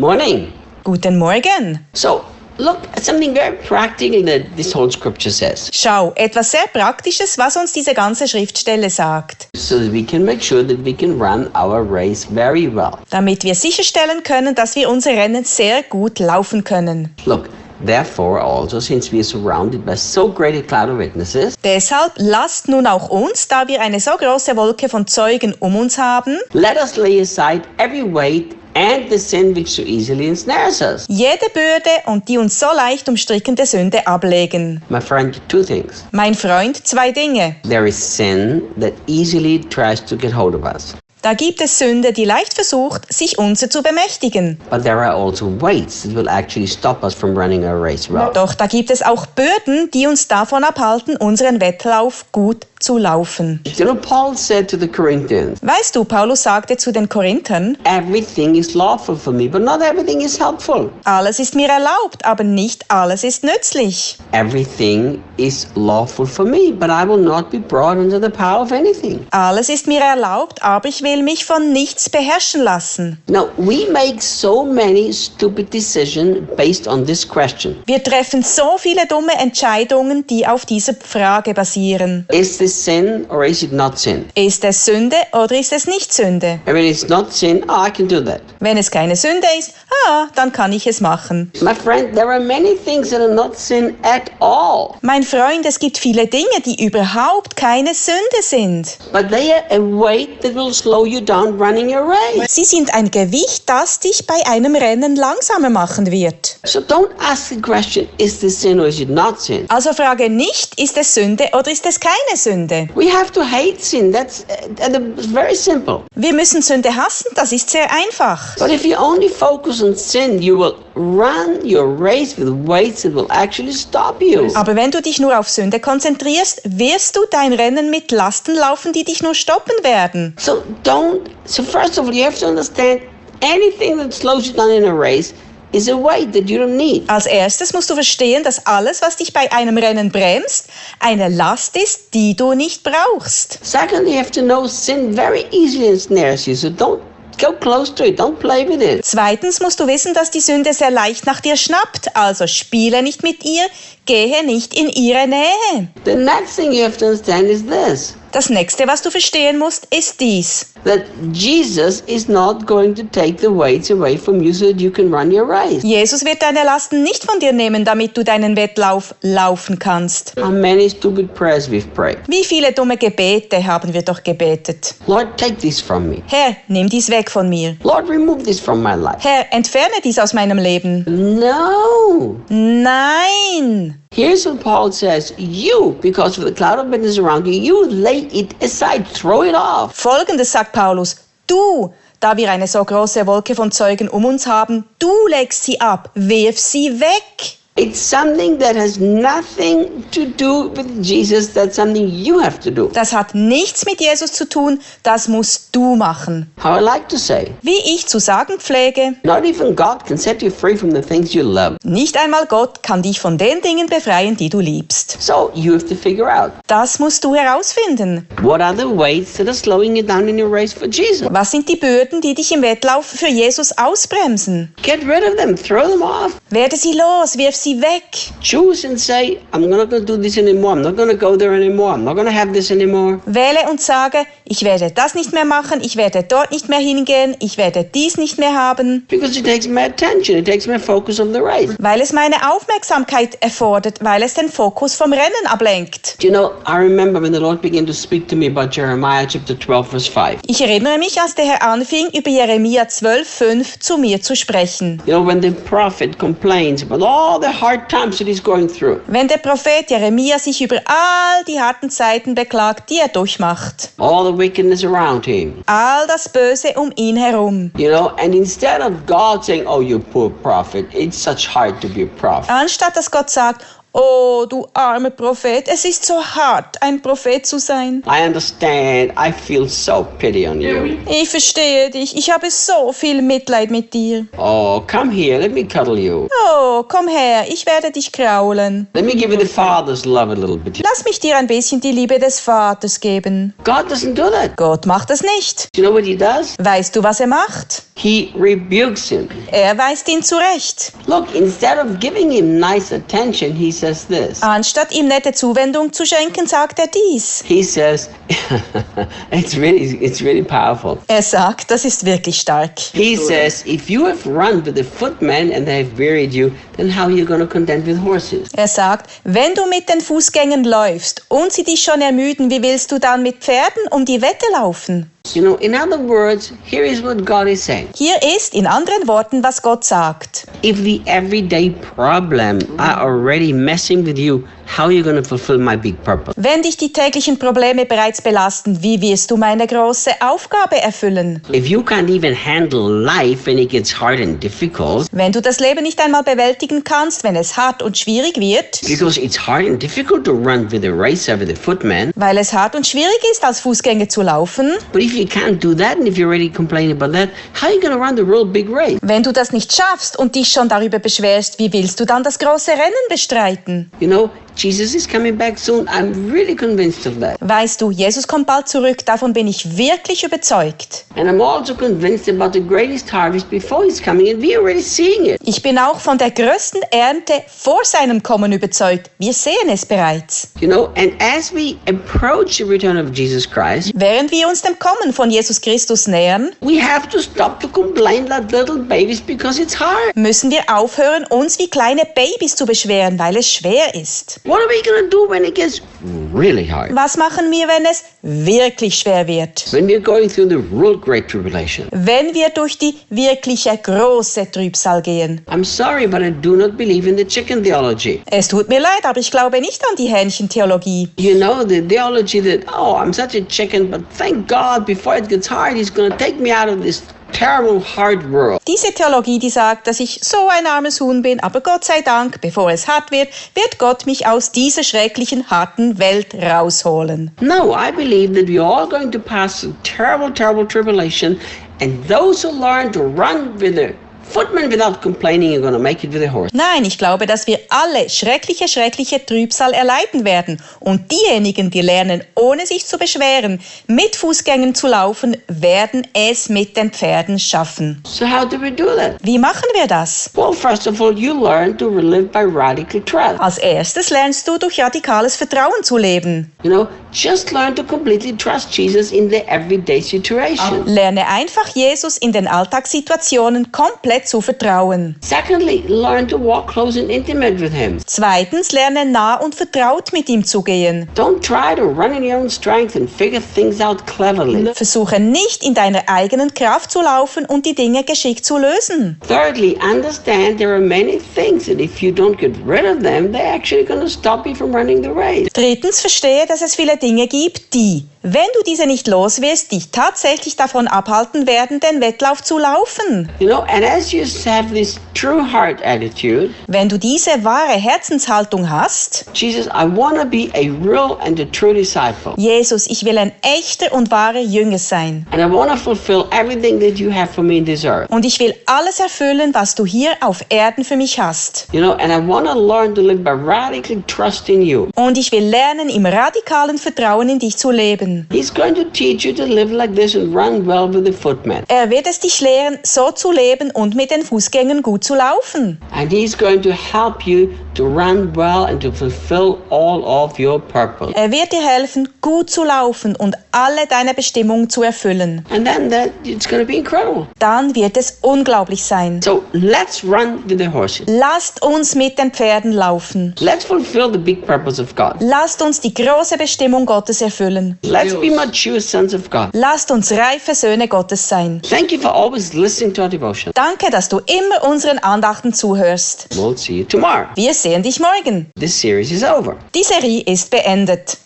Morning. Guten Morgen. So, look at something very practical that this whole scripture says. Schau, etwas sehr Praktisches, was uns diese ganze Schriftstelle sagt. So that we can make sure that we can run our race very well. Damit wir sicherstellen können, dass wir unser Rennen sehr gut laufen können. Look, therefore also, since we are surrounded by so great a cloud of witnesses, Deshalb lasst nun auch uns, da wir eine so große Wolke von Zeugen um uns haben, let us lay aside every weight and the sin which so easily ensnares us. jede Bürde und die uns so leicht umstrickende Sünde ablegen. My friend, two things. Mein Freund, 2 Dinge. There is sin that easily tries to get hold of us. Da gibt es Sünde, die leicht versucht, sich unser zu bemächtigen. But there are also weights that will actually stop us from running our race well. Doch da gibt es auch Bürden, die uns davon abhalten, unseren Wettlauf gut zu laufen. You know, Paul said to the Corinthians, Weißt du, Paulus sagte zu den Korinthern, everything is lawful for me, but not everything is helpful. alles ist mir erlaubt, aber nicht alles ist nützlich. Everything is lawful for me, but I will not be brought under the power of anything. Alles ist mir erlaubt, aber ich will mich von nichts beherrschen lassen. Now, we make so many stupid decisions based on this question. Wir treffen so viele dumme Entscheidungen, die auf dieser Frage basieren. Is this sin or is it not sin? Ist es Sünde oder ist es nicht Sünde? I mean, it's not sin, I can do that. Wenn es keine Sünde ist, dann kann ich es machen. My friend, there are many things that are not sin at all. Mein Freund, es gibt viele Dinge, die überhaupt keine Sünde sind. But they are a weight that will slow you down running your race. Sie sind ein Gewicht, das dich bei einem Rennen langsamer machen wird. So don't ask the question, is this sin or is it not sin? Also frage nicht, ist es Sünde oder ist es keine Sünde? We have to hate sin. That's very simple. Wir müssen Sünde hassen, das ist sehr einfach. But if you only focus on sin, you will run your race with weights that will actually stop you. Aber wenn du dich nur auf Sünde konzentrierst, wirst du dein Rennen mit Lasten laufen, die dich nur stoppen werden. So first of all, you have to understand anything that slows you down in a race is a weight that you don't need. Als erstes musst du verstehen, dass alles, was dich bei einem Rennen bremst, eine Last ist, die du nicht brauchst. Secondly, you have to know sin very easily ensnares you, so don't go close to it, don't play with it. Zweitens musst du wissen, dass die Sünde sehr leicht nach dir schnappt, also spiele nicht mit ihr, gehe nicht in ihre Nähe. The next thing you have to understand is this. Das nächste, was du verstehen musst, ist dies. That Jesus is not going to take the weights away from you so that you can run your race. Jesus wird deine Lasten nicht von dir nehmen, damit du deinen Wettlauf laufen kannst. How many stupid prayers we've prayed. Wie viele dumme Gebete haben wir doch gebetet. Lord, take this from me. Herr, nimm dies weg von mir. Lord, remove this from my life. Herr, entferne dies aus meinem Leben. No. Nein. Here's what Paul says. You, because of the cloud of witnesses around you, you lay it aside, throw it off. Folgendes sagt Paulus. Du, da wir eine so große Wolke von Zeugen um uns haben, du legst sie ab, wirf sie weg. It's something that has nothing to do with Jesus. That's something you have to do. Das hat nichts mit Jesus zu tun, das musst du machen. How I like to say, Wie ich zu sagen pflege, not even God can set you free from the things you love. nicht einmal Gott kann dich von den Dingen befreien, die du liebst. So you have to figure out, Das musst du herausfinden. what are the weights that are slowing you down in your race for Jesus? Was sind die Bürden, die dich im Wettlauf für Jesus ausbremsen? Get rid of them, throw them off. Werde sie los, wirf sie weg. Choose and say, I'm not going to do this anymore. I'm not going to go there anymore. I'm not going to have this anymore. Wähle und sage, ich werde das nicht mehr machen, ich werde dort nicht mehr hingehen, ich werde dies nicht mehr haben. Because it takes my attention. It takes my focus on the race. Weil es meine Aufmerksamkeit erfordert, weil es den Fokus vom Rennen ablenkt. You know, I remember when the Lord began to speak to me about Jeremiah chapter 12, verse 5. Ich erinnere mich, als der Herr anfing, über Jeremia 12,5 zu mir zu sprechen. You know, when the prophet complains about all the hard times that he's going through. Wenn der Prophet Jeremia sich über all die harten Zeiten beklagt, die er durchmacht. All the wickedness around him. All das Böse um ihn herum. You know, and instead of God saying, oh, you poor prophet, it's such hard to be a prophet. Anstatt dass Gott sagt, Oh, du armer Prophet, es ist so hart, ein Prophet zu sein. I understand. I feel so pity on you. Ich verstehe dich, ich habe so viel Mitleid mit dir. Oh, come here. Let me cuddle you. Oh, komm her, ich werde dich kraulen. Let me give you the Father's love a little bit. Lass mich dir ein bisschen die Liebe des Vaters geben. God doesn't do that. Gott macht es nicht. Do you know what he does? Weißt du, was er macht? He rebukes him. Er weist ihn zurecht. Look, instead of giving him nice attention, he says this. Anstatt ihm nette Zuwendung zu schenken, sagt er dies. He says, it's really powerful. Er sagt, das ist wirklich stark. He says, if you have run with the footmen and they have buried you, then how are you going to contend with horses? Er sagt, wenn du mit den Fußgängern läufst und sie dich schon ermüden, wie willst du dann mit Pferden um die Wette laufen? You know, in other words, here is what God is saying. Hier ist in anderen Worten, was Gott sagt. If the everyday problem are already messing with you, how are you going to fulfill my big purpose? Wenn dich die täglichen Probleme bereits belasten, wie wirst du meine große Aufgabe erfüllen? If you can't even handle life when it gets hard and difficult, Wenn du das Leben nicht einmal bewältigen kannst, wenn es hart und schwierig wird, because it's hard and difficult to run with a racer with a footman, weil es hart und schwierig ist, als Fußgänger zu laufen, but if you can't do that and if you're already complaining about that, how are you going to run the real big race? wenn du das nicht schaffst und dich schon darüber beschwerst, wie willst du dann das große Rennen bestreiten? You know, Jesus is coming back soon. I'm really convinced of that. Weißt du, Jesus kommt bald zurück, davon bin ich wirklich überzeugt. And I'm also convinced about the greatest harvest before he's coming, and we're already seeing it. Ich bin auch von der größten Ernte vor seinem Kommen überzeugt. Wir sehen es bereits. You know, and as we approach the return of Jesus Christ, Während wir uns dem Kommen von Jesus Christus nähern, we have to stop to complain like little babies because it's hard. müssen wir aufhören, uns wie kleine Babys zu beschweren, weil es schwer ist. What are we going to do when it gets really hard? Was machen wir, wenn es wirklich schwer wird? When we're going through the real great tribulation? Wenn wir durch die wirkliche große Trübsal gehen? I'm sorry, but I do not believe in the chicken theology. Es tut mir leid, aber ich glaube nicht an die Hähnchentheologie. You know, the theology that, oh, I'm such a chicken, but thank God, before it gets hard, he's going to take me out of this terrible hard world. Diese Theologie, die sagt, dass ich so ein armes Huhn bin, aber Gott sei Dank, bevor es hart wird, wird Gott mich aus dieser schrecklichen, harten Welt rausholen. No, I believe that we're all going to pass through terrible, terrible tribulation, and those who learn to run with the footman without complaining are going to make it with a horse. Nein, ich glaube, dass wir alle schreckliche Trübsal erleiden werden. Und diejenigen, die lernen, ohne sich zu beschweren, mit Fußgängern zu laufen, werden es mit den Pferden schaffen. So how do we do that? Wie machen wir das? Well, first of all, you learn to live by radical trust. Als erstes lernst du, durch radikales Vertrauen zu leben. You know, just learn to completely trust Jesus in the everyday situation. Lerne einfach Jesus in den Alltagssituationen komplett zu vertrauen. Secondly, learn to walk close and intimate with him. Zweitens, lerne nah und vertraut mit ihm zu gehen. Don't try to run in your own strength and figure things out cleverly. Versuche nicht, in deiner eigenen Kraft zu laufen und die Dinge geschickt zu lösen. Thirdly, understand there are many things that if you don't get rid of them, they're actually going to stop you from running the race. Drittens, verstehe, dass es viele Dinge gibt, die, wenn du diese nicht los wirst, dich tatsächlich davon abhalten werden, den Wettlauf zu laufen. You know, and as you have this true heart attitude, Wenn du diese wahre Herzenshaltung hast, Jesus, I want to be a real and a true disciple. Jesus, ich will ein echter und wahrer Jünger sein. And I want to fulfill everything that you have for me in this earth. Und ich will alles erfüllen, was du hier auf Erden für mich hast. You know, and I want to learn to live by radically trusting you. Und ich will lernen, im radikalen Vertrauen in dich zu leben. He's going to teach you to live like this and run well with the footman. Er wird es dich lehren, so zu leben und mit den Fußgängern gut zu laufen. And he's going to help you to run well and to fulfill all of your purpose. Er wird dir helfen, gut zu laufen und alle deine Bestimmungen zu erfüllen. And then it's going to be incredible. Dann wird es unglaublich sein. So let's run with the horses. Lasst uns mit den Pferden laufen. Let's fulfill the big purpose of God. Lasst uns die große Bestimmung Gottes erfüllen. Let's be mature sons of God. Lasst uns reife Söhne Gottes sein. Thank you for always listening to our devotion. Danke, dass du immer unseren Andachten zuhörst. We'll see you tomorrow. Wir sehen dich morgen. This series is over. Die Serie ist beendet.